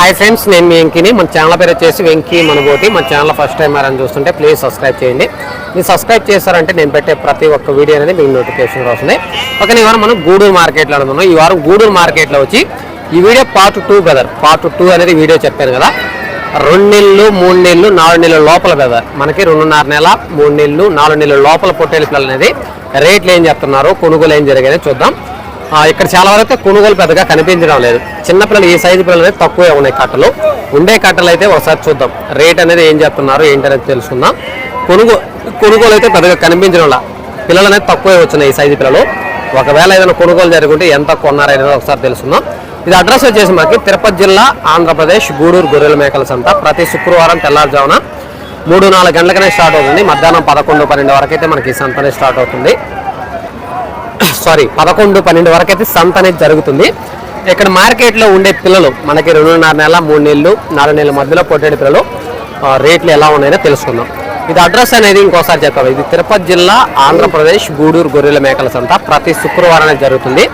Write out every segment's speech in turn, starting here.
Hi friends, నేను మీ వెంకీని. మన channel పేరు వచ్చేసి వెంకీ మనబోటి. మన ఛానల్ ఫస్ట్ టైం అని చూస్తుంటే ప్లీజ్ సబ్స్క్రైబ్ చేయండి. మీరు సబ్స్క్రైబ్ చేస్తారంటే నేను పెట్టే ప్రతి ఒక్క వీడియో అనేది మీకు నోటిఫికేషన్ వస్తుంది. ఓకే, ఈ వారం మనం గూడూరు మార్కెట్లో అనుకున్నాం. ఈ వారం గూడూరు మార్కెట్లో వచ్చి ఈ వీడియో పార్ట్ 2 బ్రదర్. పార్ట్ 2 అనేది వీడియో చెప్పాను కదా. 2 నెలలు 3 నెలలు 4 నెలల లోపల బ్రదర్ మనకి 2.5 నెల 3 నెలలు 4 నెలల లోపల పొట్టేలు పిల్లలు అనేది రేట్లు ఏం చెప్తున్నారు, కొనుగోలు ఏం జరిగేది చూద్దాం. ఇక్కడ చాలా వరకు కొనుగోలు పెద్దగా కనిపించడం లేదు. చిన్నపిల్లలు ఈ సైజు పిల్లలు అనేది తక్కువే ఉన్నాయి. కట్టలు ఉండే కట్టలు అయితే ఒకసారి చూద్దాం. రేట్ అనేది ఏం చెప్తున్నారు ఏంటనేది తెలుసుకుందాం. కొనుగోలు అయితే పెద్దగా కనిపించడం లేదు. పిల్లలు అనేది తక్కువే వచ్చినాయి ఈ సైజు పిల్లలు. ఒకవేళ ఏదైనా కొనుగోలు జరుగుంటే ఎంత కొన్నారనేది ఒకసారి తెలుసుకుందాం. ఇది అడ్రస్ వచ్చేసి మనకి తిరుపతి జిల్లా ఆంధ్రప్రదేశ్ గూడూరు గొర్రెల మేకల సంత. ప్రతి శుక్రవారం తెల్లారుజామున 3-4 గంటలకనే స్టార్ట్ అవుతుంది. మధ్యాహ్నం 11-12 వరకు అయితే మనకి సంత అనేది స్టార్ట్ అవుతుంది. 11-12 వరకు అయితే సంత అనేది జరుగుతుంది. ఇక్కడ మార్కెట్లో ఉండే పిల్లలు మనకి 2.5 నెల 3 నెలలు 4 నెలల మధ్యలో పొట్టేడు పిల్లలు రేట్లు ఎలా ఉన్నాయో తెలుసుకుందాం. ఇది అడ్రస్ అనేది ఇంకోసారి చెప్తాం. ఇది తిరుపతి జిల్లా ఆంధ్రప్రదేశ్ గూడూరు గొర్రెల మేకల సంత. ప్రతి శుక్రవారం అనేది జరుగుతుంది.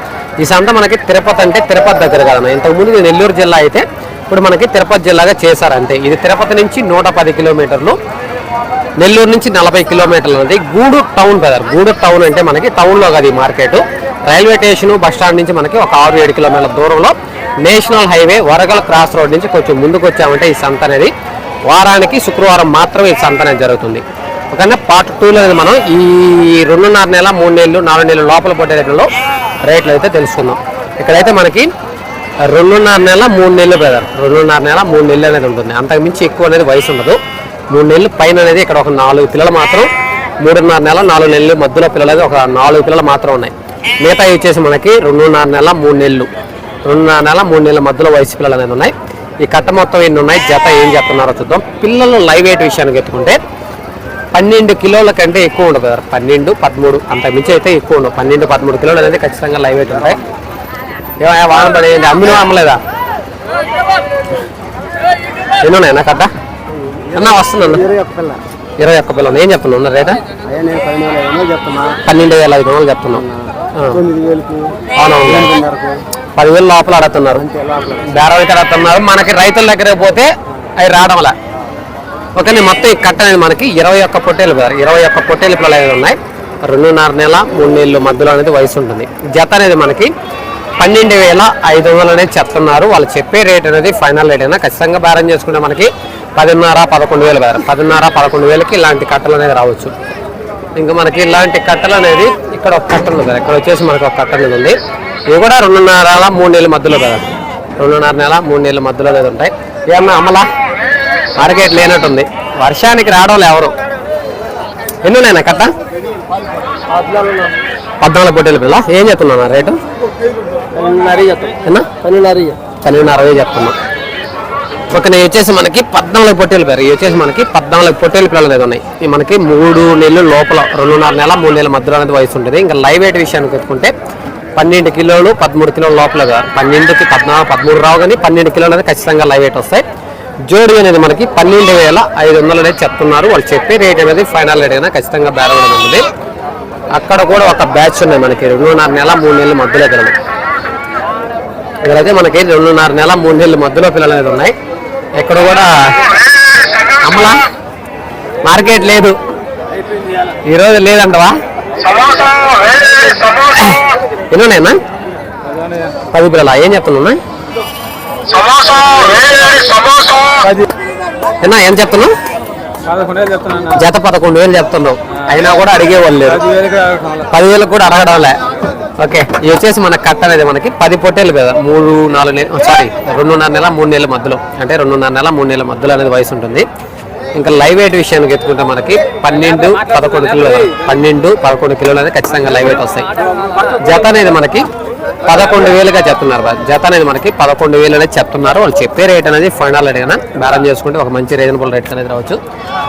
ఈ సంత మనకి తిరుపతి అంటే తిరుపతి దగ్గర కదన్నా. ఇంతకుముందు ఇది నెల్లూరు జిల్లా అయితే ఇప్పుడు మనకి తిరుపతి జిల్లాగా చేశారంటే. ఇది తిరుపతి నుంచి 110 కిలోమీటర్లు, నెల్లూరు నుంచి 40 కిలోమీటర్లు ఉంది. Gudur town brother. Gudur town అంటే మనకి టౌన్లో కాదు ఈ market. Railway station bus stand నుంచి మనకి ఒక 6-7 కిలోమీటర్ల దూరంలో national highway Varagal cross road నుంచి కొంచెం ముందుకు వచ్చామంటే ఈ సంత అనేది వారానికి శుక్రవారం మాత్రమే ఈ సంత అనేది జరుగుతుంది. ఒకనే పార్ట్ 2లో మనం ఈ 2.5 నెల 3 నెలలు 4 నెలల లోపల పొట్టే రేట్లు అయితే తెలుసుకుందాం. ఇక్కడైతే మనకి 2.5 నెల 3 నెలలు బ్రదర్. 2.5 నెల 3 నెలలు అనేది ఉంటుంది. అంతకుమించి ఎక్కువ అనేది వయసు ఉండదు. 3 నెలలు పైన అనేది ఇక్కడ ఒక 4 పిల్లలు మాత్రం, 3.5 నెల 4 నెలలు మధ్యలో పిల్లలు అనేది ఒక 4 పిల్లలు మాత్రం ఉన్నాయి. మిగతా వచ్చేసి మనకి 2.5 నెల 3 నెలలు 2.5 నెల 3 నెలల మధ్యలో వయసు పిల్లలు అనేది ఉన్నాయి. ఈ కట్ట మొత్తం ఎన్ని ఉన్నాయి, జత ఏం చెప్తున్నారో చూద్దాం. పిల్లలు లైవ్ వెయిట్ విషయానికి ఎత్తుకుంటే 12 కిలోల కంటే ఎక్కువ ఉండదు కదా. 12-13 అంతకుమించి అయితే ఎక్కువ ఉండవు. 12-13 కిలోలు అనేది ఖచ్చితంగా లైవ్ వెయిట్ ఉంటాయి. ఏమయ్యా వాహనం పడి అమ్మినా అమ్మలేదా? ఎన్నున్నాయన్నా కట్ట అన్నా? వస్తుందన్న 21 పిల్లలు. ఏం చెప్తున్నా రేట? 12,500 చెప్తున్నాం. అవునవును, 10,000 లోపల అడుగుతున్నారు. బేరం అయితే అడుగుతున్నారు. మనకి రైతుల దగ్గర పోతే అవి రావడంలా. ఓకే, మొత్తం ఈ కట్ట అనేది మనకి 21 పొట్టేలు 21 పొట్టేలు పిల్లలు అనేది ఉన్నాయి. 2.5 నెల 3 నెలలు మధ్యలో అనేది వయసు ఉంటుంది. జత అనేది మనకి 12,500 అనేది చెప్తున్నారు. వాళ్ళు చెప్పే రేట్ అనేది ఫైనల్ రేట్ అయినా ఖచ్చితంగా బేరం చేసుకుంటే మనకి 10,500-11,000 బేరం. 10,500-11,000కి ఇలాంటి కట్టలు అనేది రావచ్చు. ఇంకా మనకి ఇలాంటి కట్టలు అనేది ఇక్కడ ఒక కట్ట ఉంది కదా. ఇక్కడ వచ్చేసి మనకి ఒక కట్ట అనేది ఉంది. ఇవి కూడా 2.5 నెల 3 నెలల మధ్యలో కదా. 2.5 నెల 3 నెలల మధ్యలో అనేది ఉంటాయి. ఏమన్నా అమ్మలా మార్కెట్ లేనట్టుంది. వర్షానికి రావడం ఎవరు. ఎన్ని ఉన్నాయన్నా కట్ట? 14 పొట్టేలు పిల్ల. ఏం చెప్తున్నా రేటు? 12,60 చెప్తున్నా. ఒక నేను వచ్చేసి మనకి 14 పొట్టేలు పేరు. ఇవి వచ్చేసి మనకి 14 పొట్టేలు పిల్లలు అనేది ఉన్నాయి. ఇవి మనకి 3 నెలలు లోపల 2.5 నెల 3 నెలల మధ్యలో అనేది వయసు ఉంటుంది. ఇంకా లైవ్ వెయిట్ విషయానికి పెట్టుకుంటే 12 కిలోలు 13 కిలోల లోపలగా 12కి 14 13 రావు. కానీ 12 కిలోలు అనేది ఖచ్చితంగా లైవ్ వెయిట్ వస్తాయి. జోడి అనేది మనకి 12,500 అనేది చెప్తున్నారు. వాళ్ళు చెప్పే రేట్ అనేది ఫైనల్ రేట్ అయినా ఖచ్చితంగా బేరం ఉంటుంది. అక్కడ కూడా ఒక బ్యాచ్ ఉన్నాయి మనకి 2.5 నెల 3 నెలల మధ్యలో పిల్లలు. ఇక్కడైతే మనకి 2.5 నెల 3 నెలల మధ్యలో పిల్లలు అనేది ఉన్నాయి. ఇక్కడ కూడా అమ్మలా మార్కెట్ లేదు ఈరోజు లేదంటవా? ఎన్నున్నాయన్నా? 10 పిల్లల. ఏం చెప్తున్నా? ఏం చెప్తున్నావు? జత 11,000 చెప్తున్నావు. అయినా కూడా అడిగేవాళ్ళు లేదు. 10,000 కూడా అడగడంలే. ఓకే, ఇది వచ్చేసి మన కట్ట అనేది మనకి 10 పొట్టేలు కదా. 2.5 నెల 3 నెలల మధ్యలో అంటే 2.5 నెల 3 నెలల మధ్యలో అనేది వయసు ఉంటుంది. ఇంకా లైవ్ వెయిట్ విషయానికి ఎత్తుకుంటే మనకి 12-11 కిలోలు 12-11 కిలోలు అనేది ఖచ్చితంగా లైవ్ వెయిట్ వస్తాయి. జత అనేది మనకి 11,000గా చెప్తున్నారు. జత అనేది మనకి 11,000 అనేది చెప్తున్నారు. వాళ్ళు చెప్పే రేట్ అనేది ఫైనల్ రేట్ అయినా బేరం చేసుకుంటే ఒక మంచి రీజనబుల్ రేట్ అనేది రావచ్చు.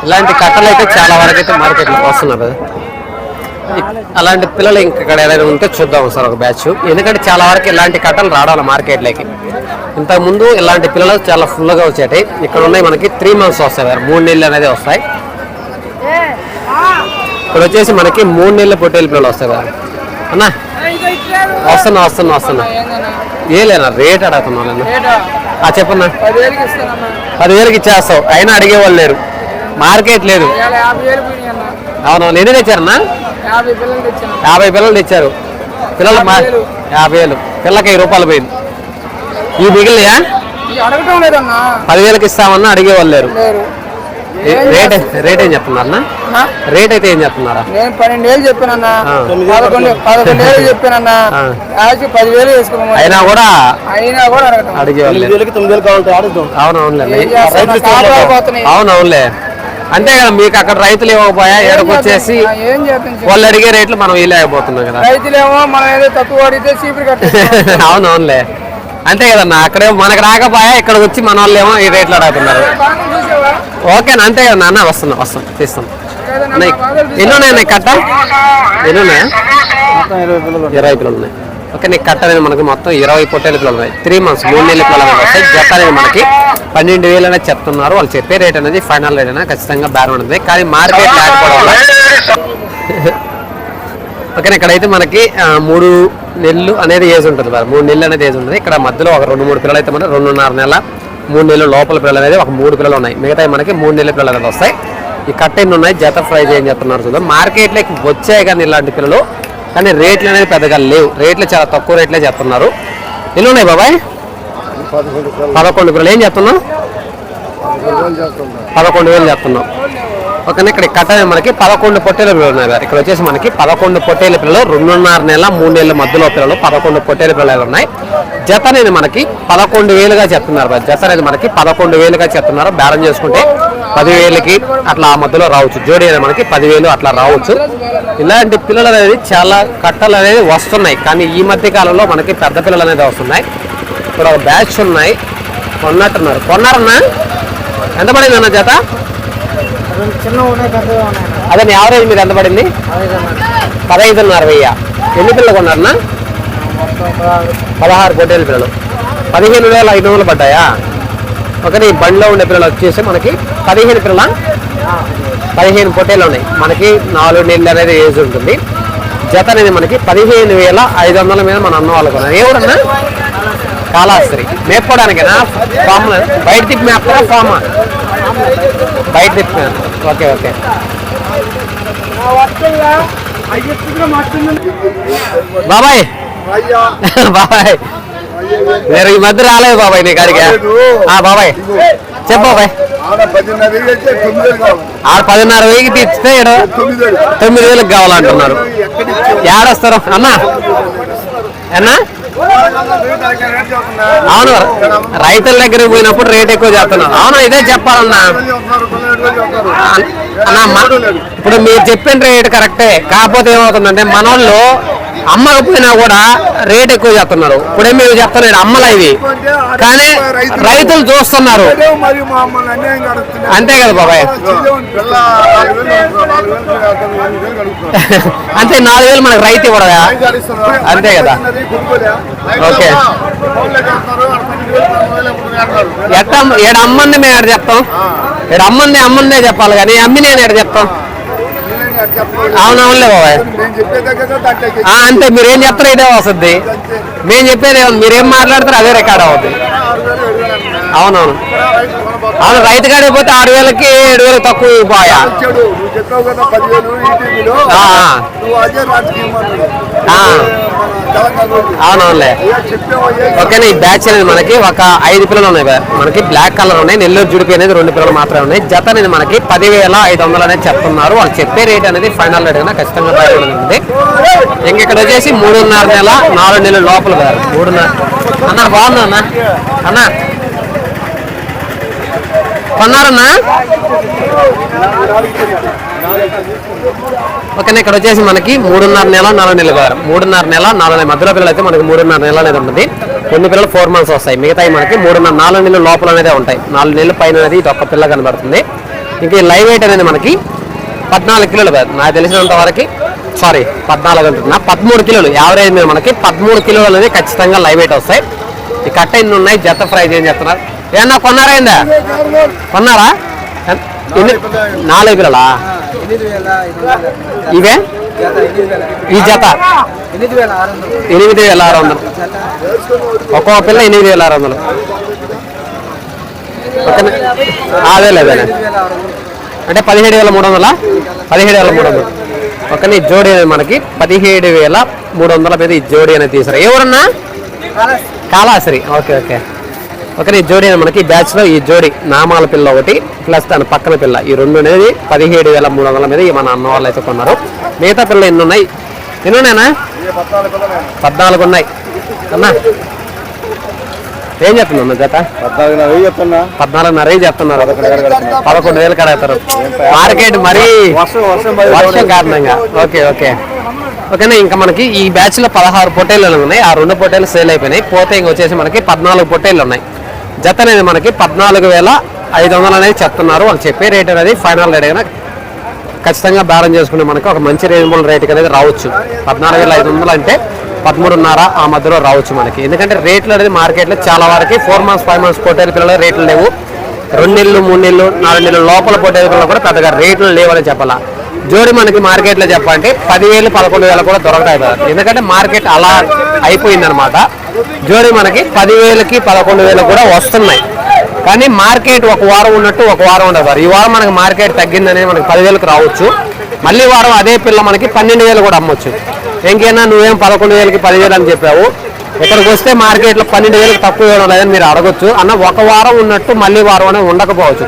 ఇలాంటి కట్టలు అయితే చాలా వరకు అయితే మార్కెట్లో వస్తున్నారు. అలాంటి పిల్లలు ఇక్కడ ఏదైనా ఉంటే చూద్దాం సార్ ఒక బ్యాచ్. ఎందుకంటే చాలా వరకు ఇలాంటి కట్టలు రావడాలి మార్కెట్లోకి. ఇంతకుముందు ఇలాంటి పిల్లలు చాలా ఫుల్గా వచ్చాయి. ఇక్కడ ఉన్నాయి మనకి 3 మంత్స్ వస్తాయి, 3 నెలలు అనేది వస్తాయి. ఇక్కడ వచ్చేసి మనకి 3 నెలల పొట్టేలు పిల్లలు వస్తాయి కదా అన్నా. వస్తున్నా ఏ లేనా రేట్ అడుగుతున్నా చెప్పన్నా. 10,000కి ఇచ్చేస్తావు, అయినా అడిగేవాళ్ళు లేరు, మార్కెట్ లేదు. అవునవును. ఎన్ని తెచ్చారన్నా? 50 పిల్లలు తెచ్చారు. పిల్లలు 50,000, పిల్లకి 1000 రూపాయలు పోయింది. ఈ మిగిలినయా? 10,000కి ఇస్తామన్నా అడిగేవాళ్ళు లేరు. రేట్ ఏం చెప్తున్నారన్నా? రేట్ అయితే ఏం చెప్తున్నారా? 12,000 చెప్పానన్నా, 11,000 చెప్పానన్నా, 10,000 వేసుకున్నాను. అయినా కూడా అడిగేవాళ్ళు. అవునవునులే. అంతే కదా, మీకు అక్కడ రైతులు ఇవ్వకపోయా, ఎక్కడికి వచ్చేసి వాళ్ళు అడిగే రేట్లు మనం ఇవ్వలేకపోతున్నాం కదా. రైతులేమో మనం ఏదో తక్కువ అడిగితే చీపురు కట్టే. అవునవునులే, అంతే కదన్నా. అక్కడే మనకు రాకపోయా, ఇక్కడికి వచ్చి మన వాళ్ళు ఏమో ఈ రేట్లు అడుగుతున్నారు. ఓకేనా, అంతే కదా నాన్న. వస్తాం తీస్తాం. ఎన్ని ఉన్నాయన్నా కట్ట? ఎన్ని ఉన్నాయా? 20 పిల్లలు ఉన్నాయి. ఓకే, నీకు కట్ట అనేది మనకి మొత్తం 20 పొట్టేల పిల్లలు ఉన్నాయి. 3 months 3 నెలల పిల్లలు అనేది వస్తాయి. జత అనేది మనకి 12,000 అనేది చెప్తున్నారు. వాళ్ళు చెప్పే రేట్ అనేది ఫైనల్ రేట్ అయినా ఖచ్చితంగా బేరం ఉంటుంది, కానీ మార్కెట్ లేకపోవడం వల్ల. ఓకే, ఇక్కడైతే మనకి 3 నెలలు అనేది ఏజ్ ఉంటుంది. 3 నెలలు అనేది ఏజ్ ఉంటుంది. ఇక్కడ మధ్యలో ఒక 2-3 పిల్లలు అయితే మనకి 2.5 నెల 3 నెలలు లోపల పిల్లలు అనేది ఒక 3 పిల్లలు ఉన్నాయి. మిగతా మనకి 3 నెలల పిల్లలు అనేది వస్తాయి. ఈ కట్ట ఎన్ని ఉన్నాయి, జత ప్రైజ్ ఏం చెప్తున్నారు చూద్దాం. మార్కెట్లోకి వచ్చాయి కానీ ఇలాంటి పిల్లలు, కానీ రేట్లు అనేది పెద్దగా లేవు. రేట్లు చాలా తక్కువ రేట్లే చెప్తున్నారు. ఎన్ని ఉన్నాయి బాబాయ్? 11 పిల్లలు. ఏం చెప్తున్నావు? 11,000 చెప్తున్నావు. ఓకేనా, ఇక్కడ కట్ట మనకి 11 పొట్టేల పిల్లలు ఉన్నాయి. ఇక్కడ వచ్చేసి మనకి 11 పొట్టేల పిల్లలు, 2.5 నెల 3 నెలల మధ్యలో పిల్లలు 11 పొట్టేల పిల్లలు ఉన్నాయి. జత అనేది మనకి 11,000గా చెప్తున్నారు. జత అనేది మనకి 11,000గా చెప్తున్నారు. బేరం చేసుకుంటే 10,000కి అట్లా ఆ మధ్యలో రావచ్చు. జోడీ అనేది మనకి 10,000 అట్లా రావచ్చు. ఇలాంటి పిల్లలు అనేది చాలా కట్టలు అనేది వస్తున్నాయి, కానీ ఈ మధ్య కాలంలో మనకి పెద్ద పిల్లలు అనేది వస్తున్నాయి. ఇక్కడ ఒక బ్యాచ్ ఉన్నాయి, కొన్నారన్నా? ఎంత పడింది అన్న జత? అదే యావరేజ్ మీరు ఎంత పడింది? 15,500. ఎన్ని పిల్లలు కొన్నారన్నా? 16 పొట్టేల పిల్లలు. 15,500 పడ్డాయా? ఓకే, ఈ బండిలో ఉండే పిల్లలు వచ్చేసి మనకి 15 పిల్లల 15 పొట్టేలు ఉన్నాయి. మనకి 4 నెలలు అనేది ఏజ్ ఉంటుంది. జత అనేది మనకి 15,500 మీద మన అన్న వాళ్ళు కొన్నారు. ఏ ఊరన్నా? కాళహస్తి. మేపుకోవడానికేనా? ఫామ్ బయట తిప్పి మేపుతారా? ఫామా? బయట తిప్పి. ఓకే. బాబాయ్ నేను ఈ మధ్య రాలేదు బాబాయ్ నీ కాడికి. బాబాయ్ చెప్పు బాబాయ్. 10,500 తీస్తే 9,000 కావాలంటున్నారు. ఏడొస్తారు అన్నా? అవును, రైతుల దగ్గరికి పోయినప్పుడు రేట్ ఎక్కువ చెప్తున్నారు. అవును, ఇదే చెప్పాలన్నా. అన్నా, ఇప్పుడు మీరు చెప్పిన రేట్ కరెక్టే, కాకపోతే ఏమవుతుందంటే మనోళ్ళు అమ్మకపోయినా కూడా రేట్ ఎక్కువ చెప్తున్నారు. ఇప్పుడే మీరు చెప్తున్నారు అమ్మలా ఇవి, కానీ రైతులు చూస్తున్నారు. అంతే కదా బాబాయ్? అంతే, 4,000 మనకు రైతు ఇవ్వడా? అంతే కదా. ఓకే, ఏడు అమ్మంది మేము ఎక్కడ చెప్తాం? ఏడు అమ్మందే చెప్పాలి, కానీ అమ్మి నేను ఎక్కడ చెప్తాం? అవునవునులే బాబాయ్. అంతే, మీరేం చెప్తారో ఇదే వస్తుంది. మేము చెప్పేది మీరేం మాట్లాడతారో అదే రికార్డ్ అవుతుంది. అవునవును, రైతు కాడికి పోతే 6,000కి 7,000 తక్కువ పోయా. అవునవునులే. ఓకేనా, ఈ బ్యాచ్ అనేది మనకి ఒక 5 పిల్లలు ఉన్నాయి. మనకి బ్లాక్ కలర్ ఉన్నాయి. నెల్లూరు జుడిపి అనేది 2 పిల్లలు మాత్రమే ఉన్నాయి. జత అనేది మనకి 10,500 అనేది చెప్తున్నారు. వాళ్ళు చెప్పే రేట్ అనేది ఫైనల్ రేట్ అయినా ఖచ్చితంగా ఉంది. ఇంకెక్కడ వచ్చేసి 3.5 నెల 4 నెలల లోపల 3.5 అన్న. బాగుందా అన్న? అన్న కొన్నారన్నా? ఓకేనా, ఇక్కడ వచ్చేసి మనకి 3.5 నెల 4 నెలలు 3.5 నెల 4 నెలల మధ్యలో పిల్లలు అయితే మనకి 3.5 నెలలు అనేది ఉంటుంది. కొన్ని పిల్లలు 4 months వస్తాయి. మిగతాయి మనకి 3.5 4 నెలల లోపల అనేది ఉంటాయి. 4 నెలల పైన అనేది ఇది ఒక్క పిల్ల కనబడుతుంది. ఇంకా లైవ్ వెయిట్ అనేది మనకి 14 కిలోలు నాకు తెలిసినంత వరకు. 14 అంటున్నా, 13 కిలోలు యావరేజ్ మీద మనకి 13 కిలోలు అనేది ఖచ్చితంగా లైవ్ వెయిట్ వస్తాయి. ఈ కట్ట ఎన్ని ఉన్నాయి, జత ప్రైజ్ ఏం చెప్తున్నారు? ఏమన్నా కొన్నారా? కొన్నారా? 4 పిల్లలా ఇవే? ఈ జత 8,600. ఒక్కో పిల్ల 8,600. ఓకేనా అదేలేదే అంటే 17,300 17,300 ఓకే ఈ జోడీ అనేది మనకి 17,300 మీద ఈ జోడీ అనేది తీసారు ఎవరన్నా కాళాశ్రీ ఓకే ఓకే ఓకే ఈ జోడీ మనకి బ్యాచ్ లో ఈ జోడీ నామాల పిల్ల ఒకటి ప్లస్ దాని పక్కన పిల్ల ఈ రెండు అనేది 17,300 మీద మన అన్న వాళ్ళు అయితే కొన్నారు మిగతా పిల్లలు ఎన్ని ఉన్నాయి ఉన్నాయనా 14 ఉన్నాయి అన్నా ఏం చెప్తున్నా జత 14,500 చెప్తున్నారు 11,000 కడతారు మార్కెట్ మరీ వర్షం కారణంగా ఓకే ఓకే ఓకేనా ఇంకా మనకి ఈ బ్యాచ్ లో 16 పొట్టేళ్ళు ఉన్నాయి ఆ 2 పొట్టేళ్ళు సేల్ అయిపోయినాయి పోతే ఇంక వచ్చేసి మనకి 14 పొట్టేళ్ళు ఉన్నాయి జత అనేది మనకి 14,500 అనేది చెప్తున్నారు వాళ్ళు చెప్పే రేట్ అనేది ఫైనల్ రేట్ అయినా ఖచ్చితంగా బ్యాలెన్స్ చేసుకుని మనకి ఒక మంచి రీజనబుల్ రేట్కి అనేది రావచ్చు 14,500 అంటే 13.5 ఆ మధ్యలో రావచ్చు మనకి ఎందుకంటే రేట్లు అనేది మార్కెట్లో చాలా వరకు 4 months 5 months పొట్టేలు పిల్లలు రేట్లు లేవు 2 నెలలు 3 నెలలు 4 నెలలు లోపల పొట్టేలు పిల్లలు కూడా పెద్దగా రేట్లు లేవని చెప్పాలా జోడి మనకి మార్కెట్లో చెప్పాలంటే 10,000 11,000 కూడా దొరకతాయి కదా ఎందుకంటే మార్కెట్ అలా అయిపోయిందనమాట జోడి మనకి 10,000కి 11,000 కూడా వస్తున్నాయి కానీ మార్కెట్ ఒక వారం ఉన్నట్టు ఒక వారం ఉండదు ఈ వారం మనకి మార్కెట్ తగ్గిందని మనకి 10,000కి రావచ్చు మళ్ళీ వారం అదే పిల్ల మనకి 12,000 కూడా అమ్మొచ్చు ఇంకేనా నువ్వేం 11,000కి 10,000 అని చెప్పావు ఇక్కడికి వస్తే మార్కెట్లో 12,000కి తక్కువ ఇవ్వడం లేదని మీరు అడగొచ్చు అన్న ఒక వారం ఉన్నట్టు మళ్ళీ వారం అనేది ఉండకపోవచ్చు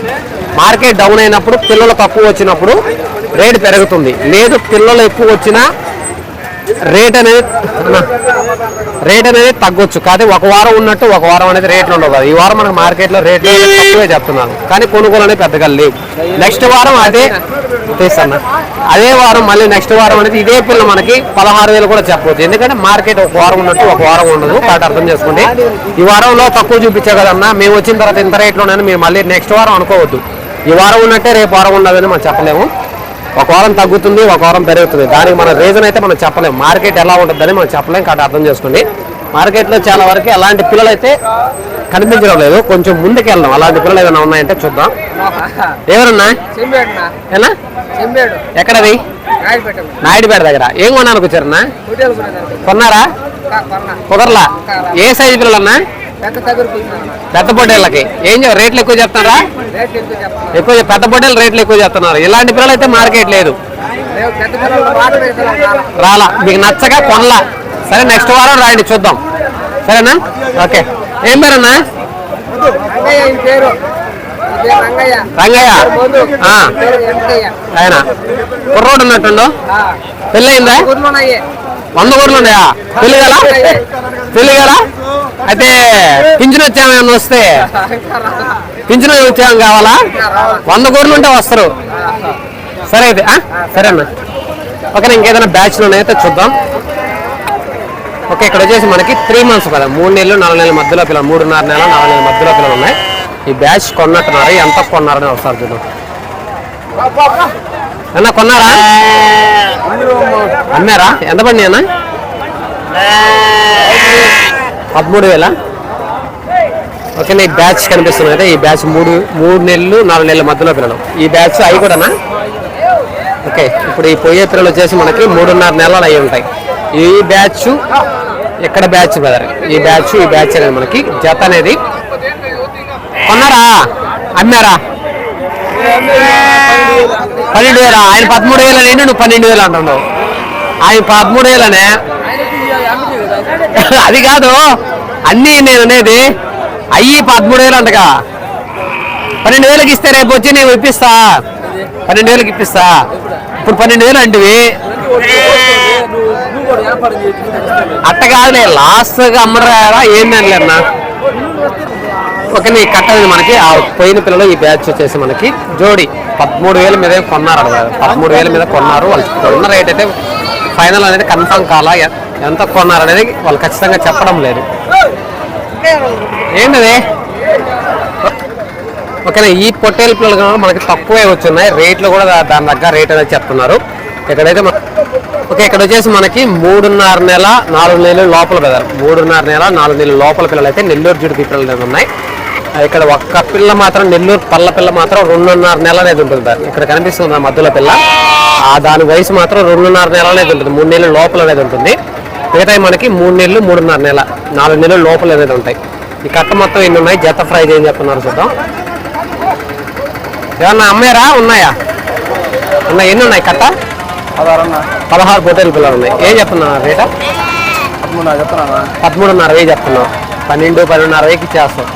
మార్కెట్ డౌన్ అయినప్పుడు పిల్లలు తక్కువ వచ్చినప్పుడు రేట్ పెరుగుతుంది లేదు పిల్లలు ఎక్కువ వచ్చినా రేట్ అనేది తగ్గొచ్చు కానీ ఒక వారం ఉన్నట్టు ఒక వారం అనేది రేట్లు ఉండవు కదా ఈ వారం మనకు మార్కెట్లో రేట్లు తక్కువే చెప్తున్నాను కానీ కొనుగోలు అనేది పెద్దగా లేవు నెక్స్ట్ వారం అదే తీస్తున్నా అదే వారం మళ్ళీ నెక్స్ట్ వారం అనేది ఇదే పిల్ల మనకి 16,000 కూడా చెప్పవచ్చు ఎందుకంటే మార్కెట్ ఒక వారం ఉన్నట్టు ఒక వారం ఉండదు కాబట్టి అర్థం చేసుకోండి ఈ వారంలో తక్కువ చూపించే కదన్నా మేము వచ్చిన తర్వాత ఇంత రేట్లో ఉన్నాయని మీరు మళ్ళీ నెక్స్ట్ వారం అనుకోవద్దు ఈ వారం ఉన్నట్టే రేపు వారం ఉండదని మనం చెప్పలేము ఒక వారం తగ్గుతుంది ఒక వారం పెరుగుతుంది దానికి మన రీజన్ అయితే మనం చెప్పలేము మార్కెట్ ఎలా ఉంటుందని మనం చెప్పలేము కాబట్టి అర్థం చేసుకోండి మార్కెట్లో చాలా వరకు అలాంటి పిల్లలు అయితే కనిపించడం లేదు కొంచెం ముందుకు వెళ్దాం అలాంటి పిల్లలు ఏమైనా ఉన్నాయంటే చూద్దాం ఎవరన్నా ఏనా ఎక్కడది నాయుడుపేట దగ్గర ఏం కొన్నానికి వచ్చారన్నా కొన్నారా కుదరలా ఏ సైజు పిల్లలన్నా పెద్ద పొట్టేళ్ళకి ఏం రేట్లు ఎక్కువ చెప్తారా ఎక్కువ పెద్ద పొట్టేళ్ళు రేట్లు ఎక్కువ చెప్తున్నారు ఇలాంటి పిల్లలు అయితే మార్కెట్ లేదు రాలా మీకు నచ్చగా కొనలా సరే నెక్స్ట్ వారం రాయండి చూద్దాం సరేనా ఓకే ఏం పేరన్నా రంగయ్య ఆయన కుర్రోడు ఉన్నట్టుండు పెళ్ళయిందా 100 ఊర్లు ఉన్నాయా పెళ్లి కదా అయితే పింఛన్ వచ్చామేమన్నా వస్తే పింఛన్ వచ్చాము కావాలా 100 ఊర్లు ఉంటే వస్తారు సరే అయితే సరే అన్న ఓకే ఇంకేదైనా బ్యాచ్లు ఉన్నాయైతే చూద్దాం ఓకే ఇక్కడ వచ్చేసి మనకి 3 months కదా 3 నెలలు 4 నెలల మధ్యలో పిల్లలు 3.5 నెలలు 4 నెలల మధ్యలో పిల్లలు ఉన్నాయి ఈ బ్యాచ్ కొన్నట్టున్నారు ఎంత కొన్నారని ఒకసారి చూద్దాం అన్న కొన్నారా అమ్మారా ఎంత పడి అన్న 13,000 ఓకే ఈ బ్యాచ్ కనిపిస్తుంది కదా ఈ బ్యాచ్ 3 నెలలు 4 నెలల మధ్యలో పిల్లలు ఈ బ్యాచ్ అవి కూడానా ఓకే ఇప్పుడు ఈ పోయే పిల్లలు వచ్చేసి మనకి 3.5 నెలలు అయి ఉంటాయి ఈ బ్యాచ్ ఎక్కడ బ్యాచ్ బ్రదర్ ఈ బ్యాచ్ అనేది మనకి జత అనేది కొన్నారా అమ్మారా 12,000 ఆయన 13,000 ఏంటి నువ్వు 12,000 అంటున్నావు ఆయన 13,000నే అది కాదు అన్నీ నేను అనేది అయ్యి 13,000 అంటగా 12,000కి ఇస్తే రేపు వచ్చి నేను ఇప్పిస్తా 12,000కి ఇప్పిస్తా ఇప్పుడు 12,000 అంటివి అట్ట కాదులే లాస్ట్గా అమ్మరా ఏందని అన్నా ఓకే నీ కట్టది మనకి ఆ పోయిన పిల్లలు ఈ బ్యాచ్ వచ్చేసి మనకి జోడి 13,000 మీద కొన్నారు 13,000 మీద కొన్నారు వాళ్ళు కొన్న రేట్ అయితే ఫైనల్ అనేది కన్ఫర్మ్ కాలా ఎంత కొన్నారు అనేది వాళ్ళు ఖచ్చితంగా చెప్పడం లేదు ఏంటది ఓకేనా ఈ పొట్టేలు పిల్లలు మనకి తక్కువే వచ్చున్నాయి రేట్లు కూడా దాని దగ్గర రేట్ అనేది చెప్తున్నారు ఇక్కడైతే ఓకే ఇక్కడ వచ్చేసి మనకి 3.5 నెల 4 నెలలు లోపల పిల్లలు 3.5 నెల 4 నెలల లోపల పిల్లలు అయితే నెల్లూరు జుడికి పిల్లలు ఉన్నాయి ఇక్కడ ఒక్క పిల్ల మాత్రం నెల్లూరు పళ్ళ పిల్ల మాత్రం 2.5 నెలలు అనేది ఉంటుంది ఇక్కడ కనిపిస్తుంది మధ్యలో పిల్ల దాని వయసు మాత్రం 2.5 నెలలు అనేది ఉంటుంది 3 నెలల లోపల అనేది ఉంటుంది మిగతా మనకి 3 నెలలు 3.5 నెల 4 నెలల లోపల అనేది ఉంటాయి ఈ కట్ట మొత్తం ఎన్ని ఉన్నాయి జత ప్రైజ్ ఏం చెప్తున్నారు చూద్దాం ఏమన్నా అమ్మారా ఉన్నాయా? ఉన్నాయి. ఎన్ని ఉన్నాయి కట్ట? 16 పొట్టేలు పిల్లలు ఉన్నాయి. ఏం చెప్తున్నా రేటా? 13.5 వేలు చెప్తున్నావు. 12, 12.5 ఇచ్చేస్తాం.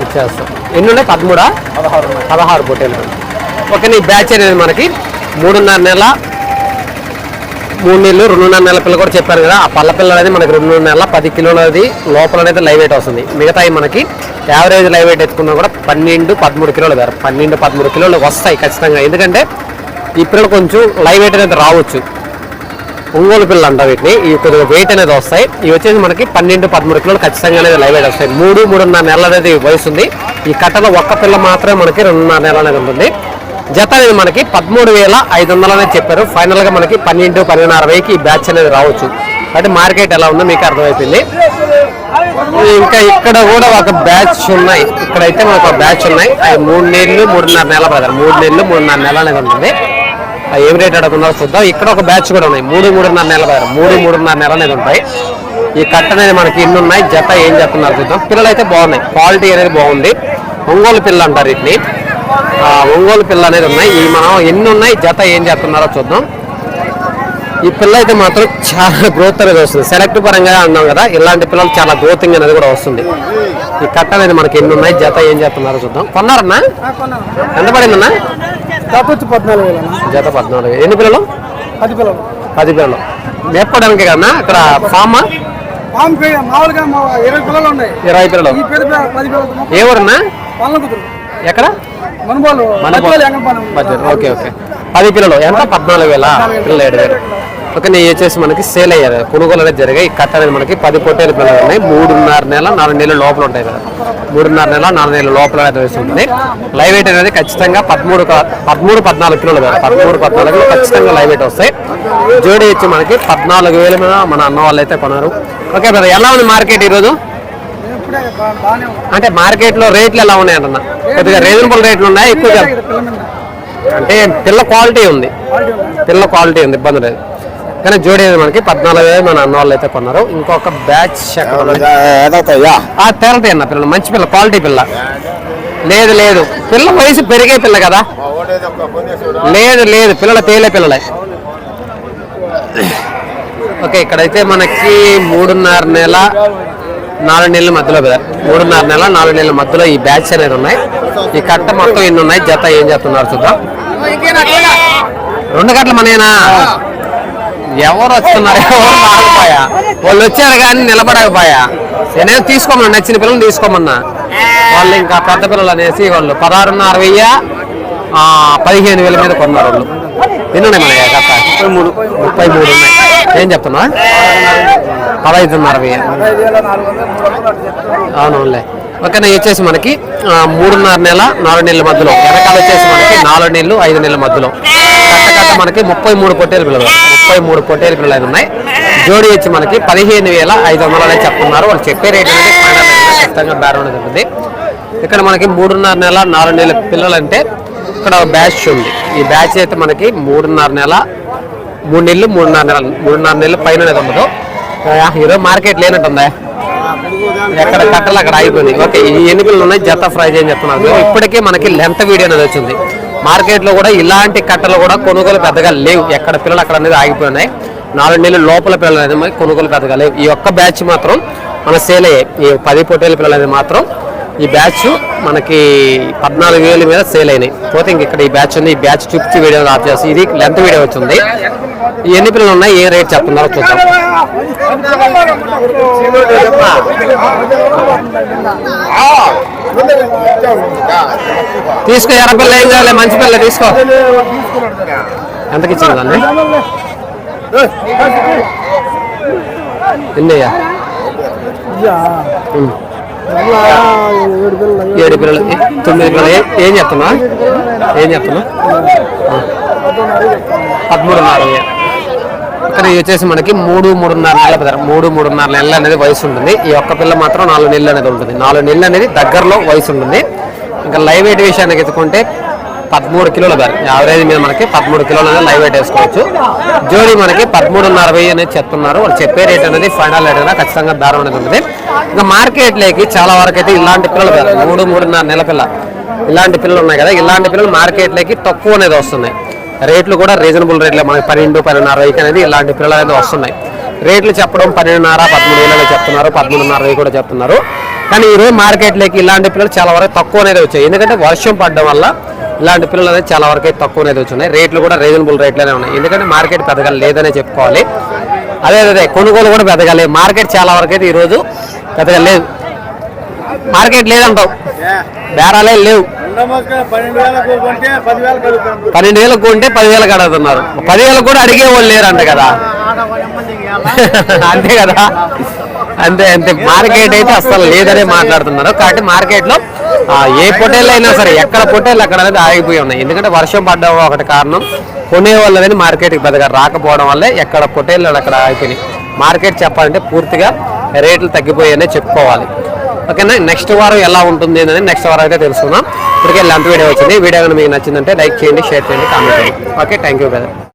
ఇచ్చేస్తాం. ఎన్ని ఉన్నాయి? 16 పొట్టేలు. ఓకే, నీ బ్యాచ్ అనేది మనకి 3.5 నెల, 3 నెలలు, 2.5 నెలల పిల్ల కూడా చెప్పారు కదా. ఆ పళ్ళ పిల్ల అనేది మనకి 2 నెలల 10 కిలోలు అది లోపల అనేది లైవ్ వెయిట్ వస్తుంది. మిగతాయి మనకి యావరేజ్ లైవ్ వెయిట్ ఎత్తుకున్నా కూడా 12, 13 కిలోలు వేరు. 12, 13 కిలోలు వస్తాయి ఖచ్చితంగా. ఎందుకంటే ఈ పిల్లలు కొంచెం లైవ్ వెయిట్ అనేది రావచ్చు. ఒంగోలు పిల్లలు అంట వీటిని. ఇవి కొద్దిగా వెయిట్ అనేది వస్తాయి. ఇవి వచ్చేసి మనకి 12, 13 కిలోలు ఖచ్చితంగా అనేది లైవ్ వెయిట్ వస్తాయి. 3, 3.5 నెలలు అనేది వయసు ఉంది. ఈ కట్టలో ఒక్క పిల్ల మాత్రమే మనకి 2.5 నెలలు అనేది ఉంటుంది. జత అనేది మనకి 13,500 అనేది చెప్పారు. ఫైనల్గా మనకి 12, 12.5 వేలకి ఈ బ్యాచ్ అనేది రావచ్చు. అంటే మార్కెట్ ఎలా ఉందో మీకు అర్థమైపోయింది. ఇంకా ఇక్కడ కూడా ఒక బ్యాచ్ ఉన్నాయి. ఇక్కడైతే మనకు ఒక బ్యాచ్ ఉన్నాయి. అవి 3 నెలలు, 3.5 నెలల బ్రదర్. 3 నెలలు, 3.5 నెలలు అనేది ఉంటుంది. ఏం రేట్ అడుగుతున్నారో చూద్దాం. ఇక్కడ ఒక బ్యాచ్ కూడా ఉన్నాయి. 3, 3.5 నెలల బ్రదర్. 3, 3.5 నెలలు అనేది ఉంటాయి. ఈ కట్ట అనేది మనకి ఎన్ని ఉన్నాయి, జత ఏం చెప్తున్నారు చూద్దాం. పిల్లలు అయితే బాగున్నాయి. క్వాలిటీ అనేది బాగుంది. ఒంగోలు పిల్ల అంటారు వీటిని. ఒంగోలు పిల్ల అనేది ఉన్నాయి. ఈ మనం ఎన్ని ఉన్నాయి, జత ఏం చెప్తున్నారో చూద్దాం. ఈ పిల్ల అయితే మాత్రం చాలా గ్రోత్ అనేది వస్తుంది. సెలెక్ట్ పరంగా అన్నాం కదా, ఇలాంటి పిల్లలు చాలా గ్రోతింగ్ అనేది కూడా వస్తుంది. ఈ కట్ట అనేది మనకి ఎన్ని ఉన్నాయి, జత ఏం చెప్తున్నారో చూద్దాం. కొన్నారన్నా? ఎంత పడిందన్నా? జత 14. ఎన్ని పిల్లలు? 10 పిల్లలు. మేపుకోవడానికి కన్నా ఇక్కడ ఫామ్ 20 పిల్లలు. ఏ ఊరన్నా? ఎక్కడ? Okay okay. 10 పిల్లలు. ఎంత? 14,000 పిల్లలు. 7,000. ఓకే, నేను వచ్చేసి మనకి సేల్ అయ్యారు, కొనుగోలు అనేది జరిగాయి. ఈ కట్ట అనేది మనకి 10 పొట్టేలు పిల్లలు ఉన్నాయి. 3.5 నెల, 4 నెలల లోపల ఉంటాయి కదా. 3.5 నెల, 4 నెలల లోపల అనేది వేస్తుంది. లైవ్ వెయిట్ అనేది ఖచ్చితంగా 13, 14 కిలోలు కదా. 13, 14 కిలోలు ఖచ్చితంగా లైవ్ వెయిట్ వస్తాయి. జోడీ ఇచ్చి మనకి 14,000 మీద మన అన్న వాళ్ళు అయితే కొన్నారు. ఓకే బ్రదర్, ఎలా ఉంది మార్కెట్ ఈరోజు? అంటే మార్కెట్లో రేట్లు ఎలా ఉన్నాయి అంటున్నా? కొద్దిగా రీజనబుల్ రేట్లు ఉన్నాయి, ఎక్కువ అంటే పిల్ల క్వాలిటీ ఉంది. ఇబ్బంది లేదు. కానీ జోడీ మనకి 14,000 మన అన్న వాళ్ళు అయితే కొన్నారు. ఇంకొక బ్యాచ్ తేలతాయి అన్న పిల్లలు. మంచి పిల్ల, క్వాలిటీ పిల్ల. లేదు పిల్ల వయసు పెరిగే పిల్ల కదా. లేదు పిల్లల తేలే పిల్లలే. ఓకే, ఇక్కడైతే మనకి 3.5 నెల, 4 నెలల మధ్యలో 3.5 నెల, 4 నెలల మధ్యలో ఈ బ్యాచ్ అనేది ఉన్నాయి. ఈ కట్ట మొత్తం ఎన్ని ఉన్నాయి, జత ఏం చెప్తున్నారు చూద్దాం. 2 గంటల మనేనా? ఎవరు వస్తున్నారు? ఎవరు మారకపోయా? వాళ్ళు వచ్చారు కానీ నిలబడకపోయా. నేనేం తీసుకోమన్నా, నచ్చిన పిల్లలు తీసుకోమన్నా. వాళ్ళు ఇంకా పెద్ద పిల్లలు అనేసి వాళ్ళు 16,500, 15,000 మీద కొన్నారు వాళ్ళు. ఎన్ని ఉన్నాయి మన కట్ట? 33 ఉన్నాయి. ఏం చెప్తున్నా? 15,500. అవునులే. ఓకే, నేను వచ్చేసి మనకి 3.5 నెల, 4 నెలల మధ్యలో. వెనకాల వచ్చేసి మనకి 4 నెలలు, 5 నెలల మధ్యలో. కట్ట మనకి 33 పొట్టేలు పిల్లలు. 33 పొట్టేలు పిల్లలు అయితే ఉన్నాయి. జోడీ వచ్చి మనకి 15,500 అనేది చెప్తున్నారు. వాళ్ళు చెప్పే రేట్ అనేది ఫైనల్ ఖచ్చితంగా బేరం అనేది ఉంటుంది. ఇక్కడ మనకి 3.5 నెల, 4 నెలల పిల్లలు అంటే ఇక్కడ బ్యాచ్ ఉంది. ఈ బ్యాచ్ అయితే మనకి 3.5 నెల, 3 నెలలు, 3.5 నెలలు పైన అనేది ఉండదు. ఈరోజు మార్కెట్ లేనట్టుందా? ఎక్కడ కట్టలు అక్కడ ఆగిపోయింది. ఓకే, ఈ ఎన్ని పిల్లలు ఉన్నాయి, జత ఫ్రై చేయని చెప్తున్నారు. ఇప్పటికే మనకి లెంత్ వీడియో అనేది వచ్చింది. మార్కెట్లో కూడా ఇలాంటి కట్టలు కూడా కొనుగోలు పెద్దగా లేవు. ఎక్కడ పిల్లలు అక్కడ అనేది ఆగిపోయినాయి. 4 నెలల లోపల పిల్లలు అనేది కొనుగోలు పెద్దగా లేవు. ఈ ఒక్క బ్యాచ్ మాత్రం మన సేల్ అయ్యాయి. ఈ 10 పొట్టేల పిల్లలు అనేది మాత్రం ఈ బ్యాచ్ మనకి 14,000 మీద సేల్ అయినాయి. పోతే ఇంక ఇక్కడ ఈ బ్యాచ్ ఉంది. ఈ బ్యాచ్ చూపించి వీడియో ఆఫ్ చేసి ఇది లెంత్ వీడియో వచ్చింది. ఎన్ని పిల్లలు ఉన్నాయి, ఏ రేట్ చెప్తున్నారో చూద్దాం. తీసుకో, ఎర్రపిల్ల ఏం కావాలి, మంచి పిల్ల తీసుకో. ఎంతకి ఇచ్చింది దాన్ని? ఎన్నయ్యా? 7 పిల్లలు, 9 పిల్లలు. ఏం చెప్తున్నా? 13,500. ఇక్కడ వచ్చేసి మనకి 3, 3.5 నెలల 3, 3.5 నెలలు అనేది వయసు ఉంటుంది. ఈ ఒక్క పిల్ల మాత్రం 4 నెలలు అనేది ఉంటుంది. 4 నెలలు అనేది దగ్గరలో వయసు ఉంటుంది. ఇంకా లైవ్ వెయిట్ విషయానికి ఎత్తుకుంటే 13 కిలోల ధర. యావరేజ్ మీద మనకి 13 కిలోలు అనేది లైవ్ వెయిట్ వేసుకోవచ్చు. జోడీ మనకి 13,500 అనేది చెప్తున్నారు. వాళ్ళు చెప్పే రేట్ అనేది ఫైనల్ రేట్ అనేది ఖచ్చితంగా దారం అనేది ఉంటుంది. ఇంకా మార్కెట్లోకి చాలా వరకు అయితే ఇలాంటి పిల్లలు 3, 3.5 నెలల పిల్ల ఇలాంటి పిల్లలు ఉన్నాయి కదా, ఇలాంటి పిల్లలు మార్కెట్లోకి తక్కువ అనేది వస్తున్నాయి. రేట్లు కూడా రీజనబుల్ రేట్లో మనకి 12, 12.5 అనేది ఇలాంటి పిల్లలు అనేది వస్తున్నాయి. రేట్లు చెప్పడం 12.5, 13,000 చెప్తున్నారు, 13.5 కూడా చెప్తున్నారు. కానీ ఈరోజు మార్కెట్లోకి ఇలాంటి పిల్లలు చాలా వరకు తక్కువ అనేది వచ్చాయి. ఎందుకంటే వర్షం పడడం వల్ల ఇలాంటి పిల్లలు అనేది చాలా వరకు తక్కువ అనేది వచ్చున్నాయి. రేట్లు కూడా రీజనబుల్ రేట్లోనే ఉన్నాయి. ఎందుకంటే మార్కెట్ పెద్దగా లేదనే చెప్పుకోవాలి. అదే కొనుగోలు కూడా పెద్దగా లేదు. మార్కెట్ చాలా వరకు అయితే ఈరోజు పెద్దగా లేదు. మార్కెట్ లేదంటావు, బేరాలే లేవు. 12,000 కొంటే 10,000 అడుగుతున్నారు. 10,000 కూడా అడిగే వాళ్ళు లేరంట కదా. అంతే కదా, అంతే అంతే. మార్కెట్ అయితే అసలు లేదనే మాట్లాడుతున్నారు. కాబట్టి మార్కెట్లో ఏ పొటేళ్ళు అయినా సరే, ఎక్కడ పొటేళ్ళు అక్కడ అనేది ఆగిపోయి ఉన్నాయి. ఎందుకంటే వర్షం పడ్డం ఒకటి కారణం, కొనే వాళ్ళు అనేది మార్కెట్కి పెద్దగా రాకపోవడం వల్లే ఎక్కడ పొటేళ్ళు అక్కడ ఆగిపోయినాయి. మార్కెట్ చెప్పాలంటే పూర్తిగా రేట్లు తగ్గిపోయాయనే చెప్పుకోవాలి. ఓకేనా, నెక్స్ట్ వారం ఎలా ఉంటుంది అనేది నెక్స్ట్ వారం అయితే తెలుసుకుందాం. ఇప్పటికే లెంత్ వీడియో వచ్చింది. వీడియో మీకు నచ్చిందంటే లైక్ చేయండి, షేర్ చేయండి, కామెంట్ చేయండి. Okay, thank you brother.